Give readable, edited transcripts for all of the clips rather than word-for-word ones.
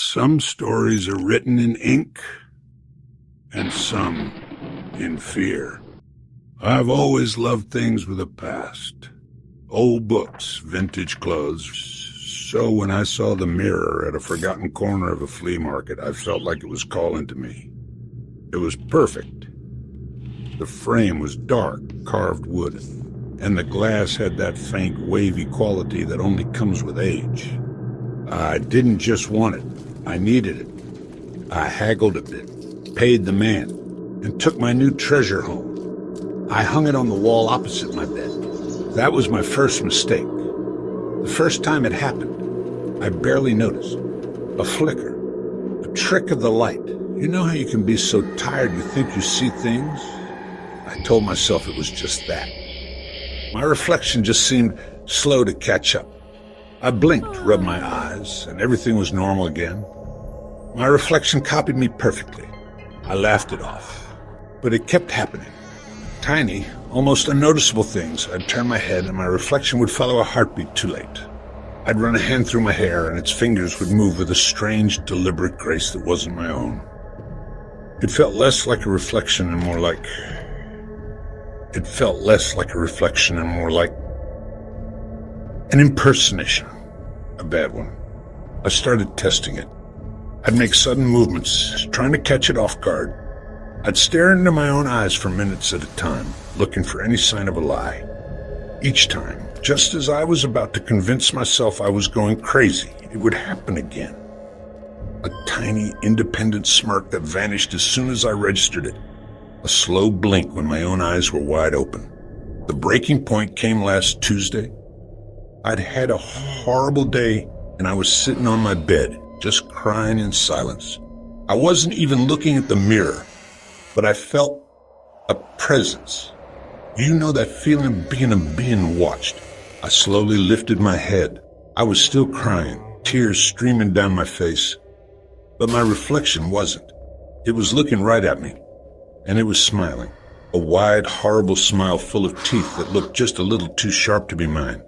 Some stories are written in ink, and some in fear. I've always loved things with a past. Old books, vintage clothes. So when I saw the mirror at a forgotten corner of a flea market, I felt like it was calling to me. It was perfect. The frame was dark, carved wood, and the glass had that faint, wavy quality that only comes with age. I didn't just want it, I needed it. I haggled a bit, paid the man, and took my new treasure home. I hung it on the wall opposite my bed. That was my first mistake. The first time it happened, I barely noticed. A flicker, a trick of the light. You know how you can be so tired you think you see things? I told myself it was just that. My reflection just seemed slow to catch up. I blinked, rubbed my eyes, and everything was normal again. My reflection copied me perfectly. I laughed it off. But it kept happening. Tiny, almost unnoticeable things. I'd turn my head and my reflection would follow a heartbeat too late. I'd run a hand through my hair and its fingers would move with a strange, deliberate grace that wasn't my own. It felt less like a reflection and more like... It felt less like a reflection and more like... an impersonation. A bad one. I started testing it. I'd make sudden movements, trying to catch it off guard. I'd stare into my own eyes for minutes at a time, looking for any sign of a lie. Each time, just as I was about to convince myself I was going crazy, it would happen again. A tiny, independent smirk that vanished as soon as I registered it. A slow blink when my own eyes were wide open. The breaking point came last Tuesday. I'd had a horrible day, and I was sitting on my bed, just crying in silence. I wasn't even looking at the mirror, but I felt a presence. You know that feeling of being watched. I slowly lifted my head. I was still crying, tears streaming down my face. But my reflection wasn't. It was looking right at me, and it was smiling. A wide, horrible smile full of teeth that looked just a little too sharp to be mine.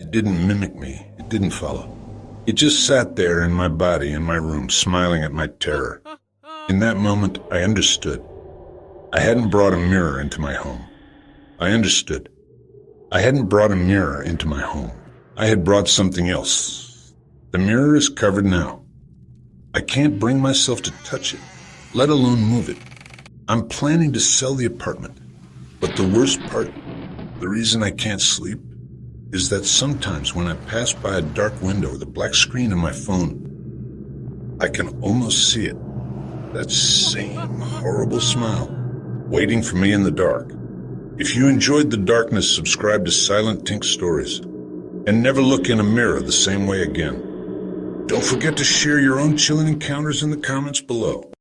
It didn't mimic me. It didn't follow. It just sat there in my body in my room, smiling at my terror. In that moment, I understood. I hadn't brought a mirror into my home. I understood. I hadn't brought a mirror into my home. I had brought something else. The mirror is covered now. I can't bring myself to touch it, let alone move it. I'm planning to sell the apartment. But the worst part, the reason I can't sleep, is that sometimes when I pass by a dark window with a black screen on my phone, I can almost see it. That same horrible smile, waiting for me in the dark. If you enjoyed the darkness, subscribe to Silent Tink Stories, and never look in a mirror the same way again. Don't forget to share your own chilling encounters in the comments below.